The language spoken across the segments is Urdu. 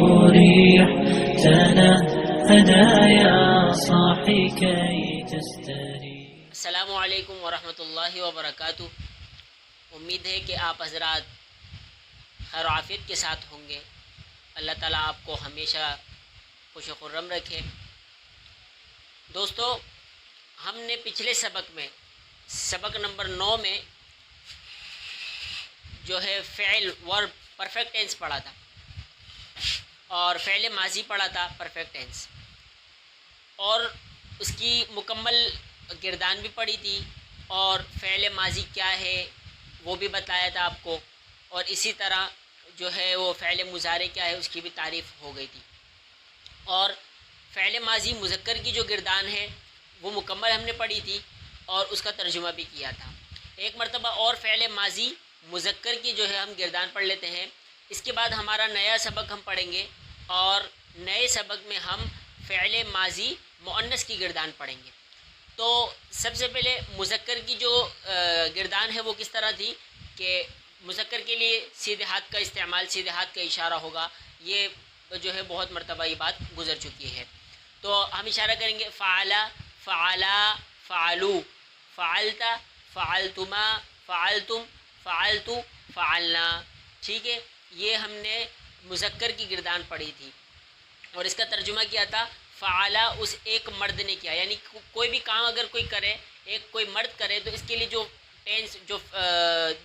مريح تنهدى يا صاحي كي تستريح. السلام علیکم ورحمۃ اللہ وبرکاتہ. امید ہے کہ آپ حضرات خیر و عافیت کے ساتھ ہوں گے. اللہ تعالیٰ آپ کو ہمیشہ خوش و خرم رکھے. دوستو، ہم نے پچھلے سبق میں سبق نمبر 9 میں جو ہے فعل ورب پرفیکٹ ٹینس پڑھا تھا اور فعل ماضی پڑھا تھا پرفیکٹ ٹینس، اور اس کی مکمل گردان بھی پڑھی تھی اور فعل ماضی کیا ہے وہ بھی بتایا تھا آپ کو، اور اسی طرح جو ہے وہ فعل مضارع کیا ہے اس کی بھی تعریف ہو گئی تھی. اور فعل ماضی مذکر کی جو گردان ہے وہ مکمل ہم نے پڑھی تھی اور اس کا ترجمہ بھی کیا تھا. ایک مرتبہ اور فعل ماضی مذکر کی جو ہے ہم گردان پڑھ لیتے ہیں. اس کے بعد ہمارا نیا سبق ہم پڑھیں گے اور نئے سبق میں ہم فعل ماضی مؤنث کی گردان پڑھیں گے. تو سب سے پہلے مذکر کی جو گردان ہے وہ کس طرح تھی کہ مذکر کے لیے سیدھے ہاتھ کا استعمال، سیدھے ہاتھ کا اشارہ ہوگا. یہ جو ہے بہت مرتبہ یہ بات گزر چکی ہے. تو ہم اشارہ کریں گے فعلا، فعلا، فعلو، فعلتا، فعلتما، فعلتم، فعلتو، فعلنا. ٹھیک ہے، یہ ہم نے مذکر کی گردان پڑھی تھی اور اس کا ترجمہ کیا تھا فعلا اس ایک مرد نے کیا. یعنی کوئی بھی کام اگر کوئی کرے، ایک کوئی مرد کرے تو اس کے لیے جو ٹینس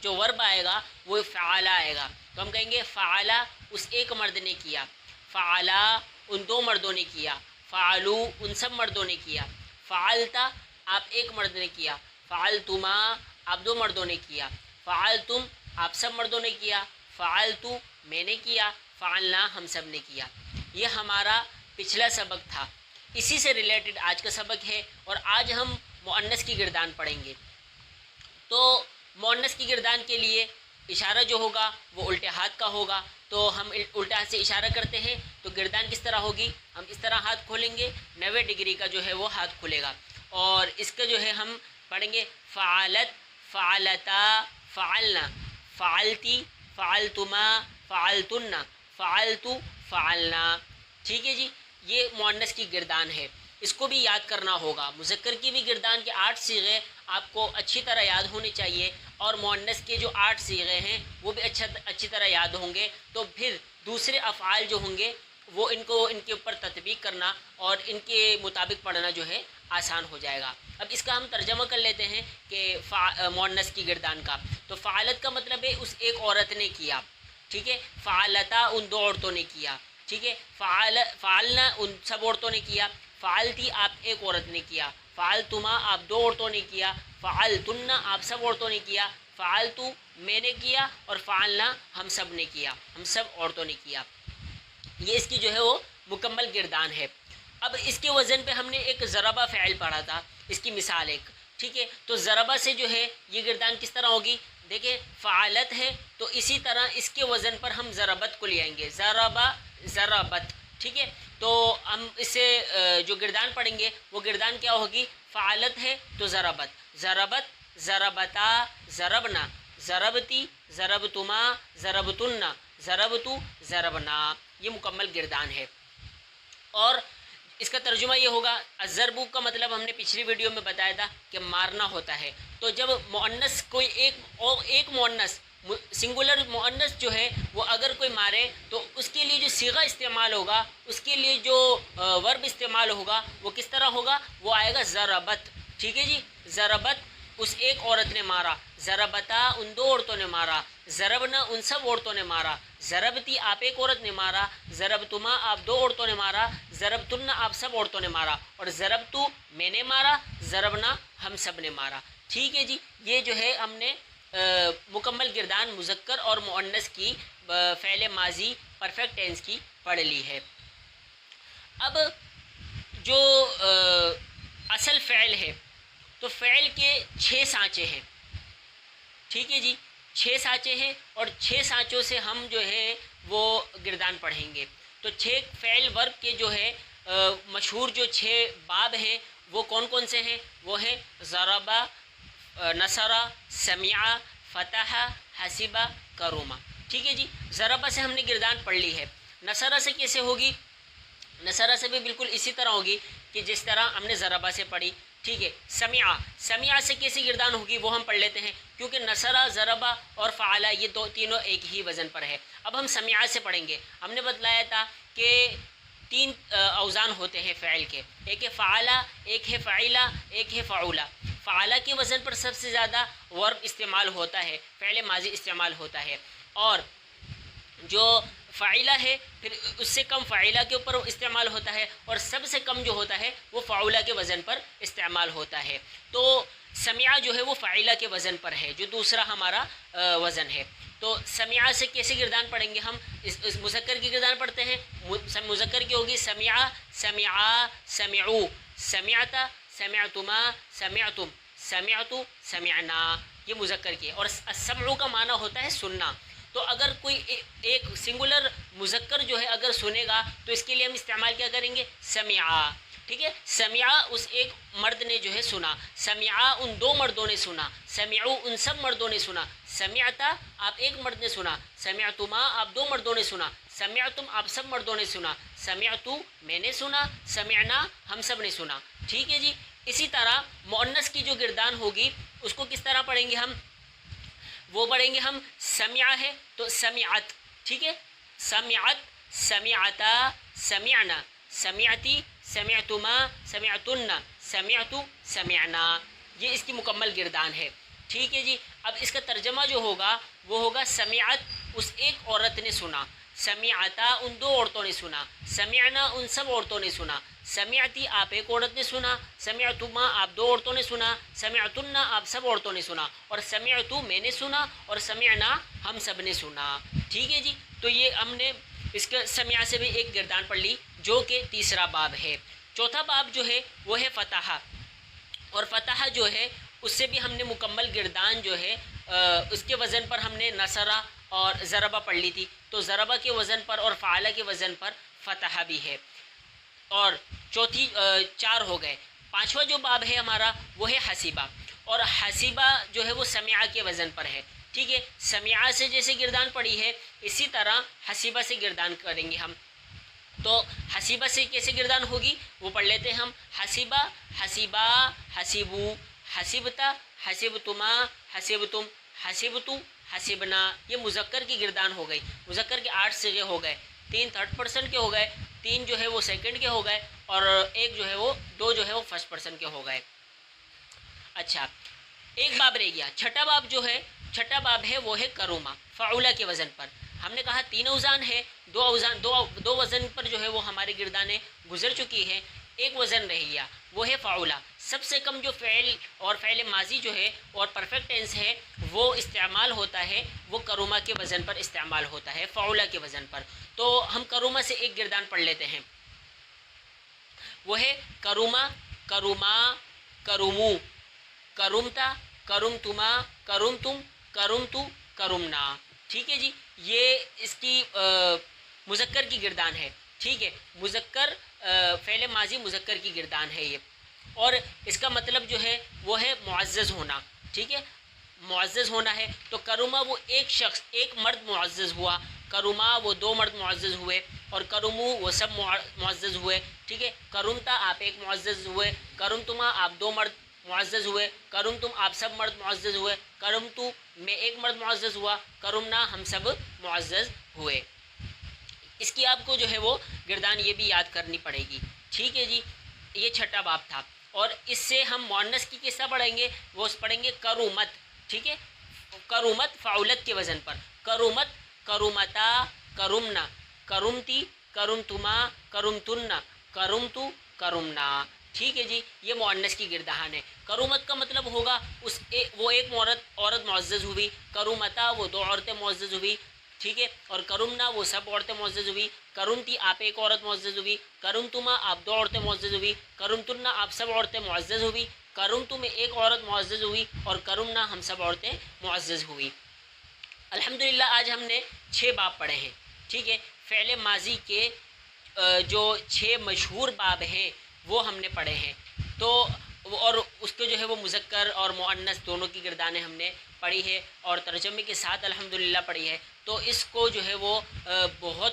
جو ورب آئے گا وہ فعلا آئے گا. تو ہم کہیں گے فعلا اس ایک مرد نے کیا، فعلا ان دو مردوں نے کیا، فعلو ان سب مردوں نے کیا، فعلتا آپ ایک مرد نے کیا، فعلتما آپ دو مردوں نے کیا، فعلتم آپ سب مردوں نے کیا، فعلتو میں نے کیا، فعلنا ہم سب نے کیا. یہ ہمارا پچھلا سبق تھا. اسی سے ریلیٹڈ آج کا سبق ہے اور آج ہم مؤنث کی گردان پڑھیں گے. تو مؤنث کی گردان کے لیے اشارہ جو ہوگا وہ الٹے ہاتھ کا ہوگا. تو ہم الٹے ہاتھ سے اشارہ کرتے ہیں تو گردان کس طرح ہوگی؟ ہم اس طرح ہاتھ کھولیں گے، 90 ڈگری کا جو ہے وہ ہاتھ کھلے گا. اور اس کا جو ہے ہم پڑھیں گے فعلت، فعلتا، فعلنا، فعلتی، فعلتما، فعلتن، فعلتو، فعلنا. ٹھیک ہے جی، یہ مؤنث کی گردان ہے. اس کو بھی یاد کرنا ہوگا. مذکر کی بھی گردان کے 8 صیغے آپ کو اچھی طرح یاد ہونے چاہیے اور مؤنث کے جو 8 صیغے ہیں وہ بھی اچھی طرح یاد ہوں گے. تو پھر دوسرے افعال جو ہوں گے وہ ان کے اوپر تطبیق کرنا اور ان کے مطابق پڑھنا جو ہے آسان ہو جائے گا. اب اس کا ہم ترجمہ کر لیتے ہیں کہ مؤنث کی گردان کا. تو فعلت کا مطلب ہے اس ایک عورت نے کیا. ٹھیک ہے، فعلتا ان دو عورتوں نے کیا. ٹھیک ہے، فعلنا ان سب عورتوں نے کیا، فعلتی آپ ایک عورت نے کیا، فعلتما آپ دو عورتوں نے کیا، فعلتن آپ سب عورتوں نے کیا، فعلتو میں نے کیا، اور فعلنا ہم سب نے کیا، ہم سب عورتوں نے کیا. یہ اس کی جو ہے وہ مکمل گردان ہے. اب اس کے وزن پہ ہم نے ایک ضربہ فعل پڑھا تھا، اس کی مثال ایک. ٹھیک ہے، تو ضربہ سے جو ہے یہ گردان کس طرح ہوگی؟ دیکھیں فعالت ہے تو اسی طرح اس کے وزن پر ہم ضربت کو لے آئیں گے، ضربہ، ضربت. ٹھیک ہے، تو ہم اس سے جو گردان پڑھیں گے وہ گردان کیا ہوگی؟ فعالت ہے تو ضربت، ضربت، ضربتا، ضربنا، ضربتی، ضربتما، ضربتن، ضربتو، ضربنا. یہ مکمل گردان ہے. اور اس کا ترجمہ یہ ہوگا، الضرب کا مطلب ہم نے پچھلی ویڈیو میں بتایا تھا کہ مارنا ہوتا ہے. تو جب مؤنث کوئی ایک مؤنث سنگولر مؤنث جو ہے وہ اگر کوئی مارے تو اس کے لیے جو صیغہ استعمال ہوگا، اس کے لیے جو ورب استعمال ہوگا وہ کس طرح ہوگا؟ وہ آئے گا ضربت. ٹھیک ہے جی، ضربت اس ایک عورت نے مارا، ضربتا ان دو عورتوں نے مارا، ضربنا ان سب عورتوں نے مارا، ضربتی آپ ایک عورت نے مارا، ضربتما آپ دو عورتوں نے مارا، ضربتن آپ سب عورتوں نے مارا، اور ضربتو میں نے مارا، ضربنا ہم سب نے مارا. ٹھیک ہے جی، یہ جو ہے ہم نے مکمل گردان مذکر اور مؤنث کی فعل ماضی پرفیکٹ ٹینس کی پڑھ لی ہے. اب جو اصل فعل ہے تو فعل کے 6 سانچے ہیں. ٹھیک ہے جی، 6 سانچے ہیں اور 6 سانچوں سے ہم جو ہے وہ گردان پڑھیں گے. تو 6 فعل ورب کے جو ہے مشہور جو 6 باب ہیں وہ کون کون سے ہیں؟ وہ ہیں ضربہ، نصرہ، سمعہ، فتح، حسبہ، کرومہ. ٹھیک ہے جی، ضربہ سے ہم نے گردان پڑھ لی ہے. نصرہ سے کیسے ہوگی؟ نصرہ سے بھی بالکل اسی طرح ہوگی کہ جس طرح ہم نے ضربہ سے پڑھی، ٹھیک ہے۔ سمعہ سے کیسے گردان ہوگی وہ ہم پڑھ لیتے ہیں، کیونکہ نصرہ، ضربہ اور فعلہ یہ تینوں ایک ہی وزن پر ہے۔ اب ہم سمعہ سے پڑھیں گے۔ ہم نے بتلایا تھا کہ 3 اوزان ہوتے ہیں فعل کے، ایک ہے فعلہ، ایک ہے فعیلہ، ایک ہے فعولہ۔ فعلہ کے وزن پر سب سے زیادہ ورب استعمال ہوتا ہے، فعل ماضی استعمال ہوتا ہے، اور جو فعیلہ ہے پھر اس سے کم فعیلہ کے اوپر استعمال ہوتا ہے، اور سب سے کم جو ہوتا ہے وہ فعولہ کے وزن پر استعمال ہوتا ہے۔ تو سمعہ جو ہے وہ فعیلہ کے وزن پر ہے، جو دوسرا ہمارا وزن ہے۔ تو سمعہ سے کیسے گردان پڑھیں گے ہم؟ اس مذکر کی گردان پڑھتے ہیں۔ مذکر کی ہوگی سمعہ، سمعا، سمعو، سمعتا، سمعتما، سمعتم، سمعتو، سمعنا، یہ مذکر کی ہے۔ اور السمع کا معنی ہوتا ہے سننا۔ تو اگر کوئی ایک سنگولر مذکر جو ہے اگر سنے گا تو اس کے لیے ہم استعمال کیا کریں گے؟ سمعا، ٹھیک ہے۔ سمعا اس ایک مرد نے جو ہے سنا، سمعا ان 2 مردوں نے سنا، سمعو ان سب مردوں نے سنا، سمعتا آپ ایک مرد نے سنا، سمعتما آپ 2 مردوں نے سنا، سمعتم آپ سب مردوں نے سنا، سمعتو میں نے سنا، سمعنا ہم سب نے سنا، ٹھیک ہے جی۔ اسی طرح مؤنث کی جو گردان ہوگی اس کو کس طرح پڑھیں گے ہم؟ وہ پڑھیں گے ہم سمعہ ہے تو سمعت، ٹھیک ہے، سمعت، سمعتا، سمعنا، سمعتی، سمعتما، سمعتن، سمعتو، سمعنا، یہ اس کی مکمل گردان ہے، ٹھیک ہے جی۔ اب اس کا ترجمہ جو ہوگا وہ ہوگا سمعت اس ایک عورت نے سنا، سمعتا ان 2 عورتوں نے سنا، سمعنا ان سب عورتوں نے سنا، سمعتی آپ ایک عورت نے سنا، سمعتما آپ 2 عورتوں نے سنا، سمعتن آپ سب عورتوں نے سنا، اور سمعتو میں نے سنا، اور سمعنا ہم سب نے سنا، ٹھیک ہے جی۔ تو یہ ہم نے اس کے سمعہ سے بھی ایک گردان پڑھ لی، جو کہ تیسرا باب ہے۔ چوتھا باب جو ہے وہ ہے فتح، اور فتح جو ہے اس سے بھی ہم نے مکمل گردان جو ہے اس کے وزن پر ہم نے نصرہ اور ضربہ پڑھ لی تھی، تو ضربہ کے وزن پر اور فعلہ کے وزن پر فتح بھی ہے، اور چوتھی 4 ہو گئے۔ 5واں جو باب ہے ہمارا وہ ہے حسیبہ، اور حسیبہ جو ہے وہ سمعہ کے وزن پر ہے، ٹھیک ہے۔ سمعہ سے جیسے گردان پڑی ہے اسی طرح حسیبہ سے گردان کریں گے ہم۔ تو حسیبہ سے کیسے گردان ہوگی وہ پڑھ لیتے ہیں ہم۔ حسیبہ، حسیبہ، حسیبو، حسیبتا، حسیبتما، حسیبتم، حسیبتو، حسیبنا، یہ مذکر کی گردان ہو گئی۔ مذکر کے 8 صیغے ہو گئے، 3 تھرڈ پرسن کے ہو گئے، 3 جو ہے وہ سیکنڈ کے ہو گئے، اور 1 جو ہے وہ 2 جو ہے وہ فرسٹ پرسن کے ہو گئے۔ اچھا، ایک باب رہ گیا، چھٹا باب جو ہے، چھٹا باب ہے وہ ہے کروما، فعولہ کے وزن پر۔ ہم نے کہا 3 اوزان ہے، 2 وزن پر جو ہے وہ ہماری گردانیں گزر چکی ہیں، ایک وزن رہ گیا وہ ہے فعولہ۔ سب سے کم جو فعل اور فعل ماضی جو ہے اور پرفیکٹ ٹینس ہے وہ استعمال ہوتا ہے، وہ کروما کے وزن پر استعمال ہوتا ہے، فعولہ کے وزن پر۔ تو ہم کروما سے ایک گردان پڑھ لیتے ہیں، وہ ہے کروما، کروما، کرومو، کرومتا، کرومتما، کرومتم، کرومتو، کرومنا، ٹھیک ہے جی۔ یہ اس کی مذکر کی گردان ہے، ٹھیک ہے، مذکر فعل ماضی مذکر کی گردان ہے یہ، اور اس کا مطلب جو ہے وہ ہے معزز ہونا، ٹھیک ہے، معزز ہونا ہے۔ تو کروما وہ ایک شخص، ایک مرد معزز ہوا، کروما وہ 2 مرد معزز ہوئے، اور کرومو وہ سب معزز ہوئے، ٹھیک ہے۔ کرومتا آپ ایک معزز ہوئے، کرومتما آپ 2 مرد معزز ہوئے، کرومتم آپ سب مرد معزز ہوئے، کرومتو میں ایک مرد معزز ہوا، کرومنا ہم سب معزز ہوئے۔ اس کی آپ کو جو ہے وہ گردان یہ بھی یاد کرنی پڑے گی، ٹھیک ہے جی۔ یہ چھٹا باب تھا، اور اس سے ہم مؤنث کی قصہ پڑھیں گے، وہ پڑھیں گے کرومت، ٹھیک ہے، کرومت فعولت کے وزن پر، کرومت، کرومتا، کرومنا، کرومتی، کرومتما، کرومتن، کرومتو، کرومنا، ٹھیک ہے جی۔ یہ مؤنث کی گردان ہے۔ کرومت کا مطلب ہوگا وہ ایک عورت معزز ہوئی، کرومتا وہ 2 عورتیں معزز ہوئی، ٹھیک ہے، اور کرومنا وہ سب عورتیں معزز ہوئی، کرومتی آپ ایک عورت معزز ہوئی، کرومتما آپ 2 عورتیں معزز ہوئی، کرومتنا آپ سب عورتیں معزز ہوئی، کرومتو میں ایک عورت معزز ہوئی، اور کرومنا ہم سب عورتیں معزز ہوئی۔ الحمدللہ آج ہم نے 6 باب پڑھے ہیں، ٹھیک ہے۔ فعل ماضی کے جو 6 مشہور باب ہیں وہ ہم نے پڑھے ہیں، تو اور اس کے جو ہے وہ مذکر اور مؤنث دونوں کی گردانیں ہم نے پڑھی ہے، اور ترجمے کے ساتھ الحمدللہ پڑھی ہے۔ تو اس کو جو ہے وہ بہت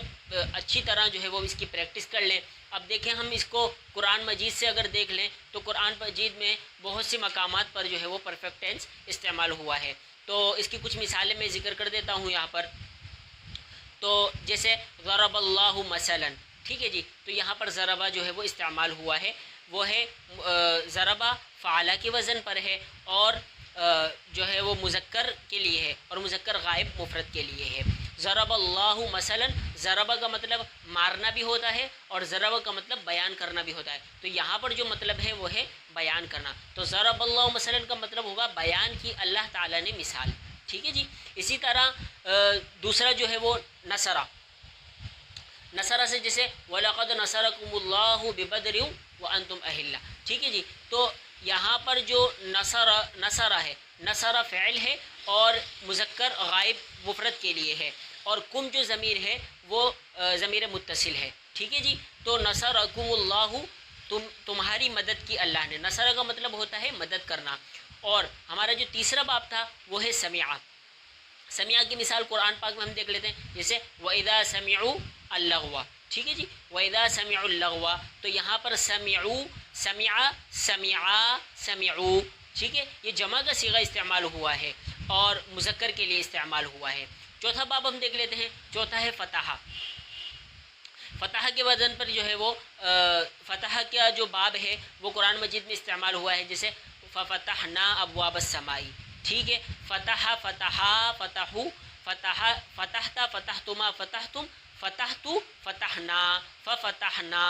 اچھی طرح جو ہے وہ اس کی پریکٹس کر لیں۔ اب دیکھیں ہم اس کو قرآن مجید سے اگر دیکھ لیں تو قرآن مجید میں بہت سی مقامات پر جو ہے وہ پرفیکٹ ٹینس استعمال ہوا ہے، تو اس کی کچھ مثالیں میں ذکر کر دیتا ہوں یہاں پر۔ تو جیسے ضرب اللہ مثلا، ٹھیک ہے جی، تو یہاں پر ضربہ جو ہے وہ استعمال ہوا ہے، وہ ہے ضربہ فعلہ کے وزن پر ہے، اور جو ہے وہ مذکر کے لیے ہے، اور مذکر غائب مفرد کے لیے ہے۔ ضرب اللہ مثلا، ضربہ کا مطلب مارنا بھی ہوتا ہے اور ضربہ کا مطلب بیان کرنا بھی ہوتا ہے، تو یہاں پر جو مطلب ہے وہ ہے بیان کرنا، تو ضرب اللہ مثلا کا مطلب ہوگا بیان کی اللہ تعالیٰ نے مثال، ٹھیک ہے جی۔ اسی طرح دوسرا جو ہے وہ نصرہ، نصرہ سے جیسے وَلَقَدْ نَصَرَكُمُ اللَّهُ بِبَدْرٍ وَأَنْتُمْ أَحِلَّةٌ، ٹھیک ہے جی۔ تو یہاں پر جو نصرہ ہے، نصرہ فعل ہے اور مذکر غائب مفرد کے لیے ہے، اور کم جو ضمیر ہے وہ ضمیر متصل ہے، ٹھیک ہے جی۔ تو نصرکم اللہ، تمہاری مدد کی اللہ نے، نصرہ کا مطلب ہوتا ہے مدد کرنا۔ اور ہمارا جو تیسرا باب تھا وہ ہے سمعہ، سمعہ کی مثال قرآن پاک میں ہم دیکھ لیتے ہیں، جیسے وَإِذَا سَمِعُوا اللَّغْوَ، ٹھیک ہے جی، وَإِذَا سَمِعُوا اللَّغْوَ، تو یہاں پر سمعوا، سمعا، سمعا، سمعوا، ٹھیک ہے، یہ جمع کا صیغہ استعمال ہوا ہے اور مذکر کے لیے استعمال ہوا ہے۔ چوتھا باب ہم دیکھ لیتے ہیں، چوتھا ہے فتح، فتح کے وزن پر جو ہے وہ فتح کا جو باب ہے وہ قرآن مجید میں استعمال ہوا ہے، جیسے فَفَتَحْنَا أَبْوَابَ السَّمَاءِ، ٹھیک ہے، فتح، فتحا، فتحو، فتح، فتحت، فتحتما، فتحتم، فتحت، فتحنا، ففتحنا،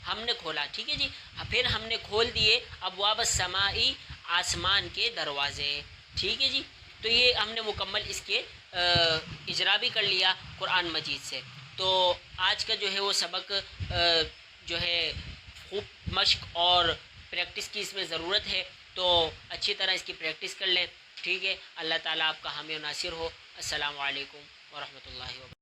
ہم نے کھولا، ٹھیک ہے جی، پھر ہم نے کھول دیے ابواب السماء، آسمان کے دروازے، ٹھیک ہے جی۔ تو یہ ہم نے مکمل اس کے اجرا بھی کر لیا قرآن مجید سے۔ تو آج کا جو ہے وہ سبق جو ہے خوب مشق اور پریکٹس کی اس میں ضرورت ہے، تو اچھی طرح اس کی پریکٹس کر لیں، ٹھیک ہے۔ اللہ تعالیٰ آپ کا حامی و ناصر ہو۔ السلام علیکم ورحمۃ اللہ وبرکاتہ۔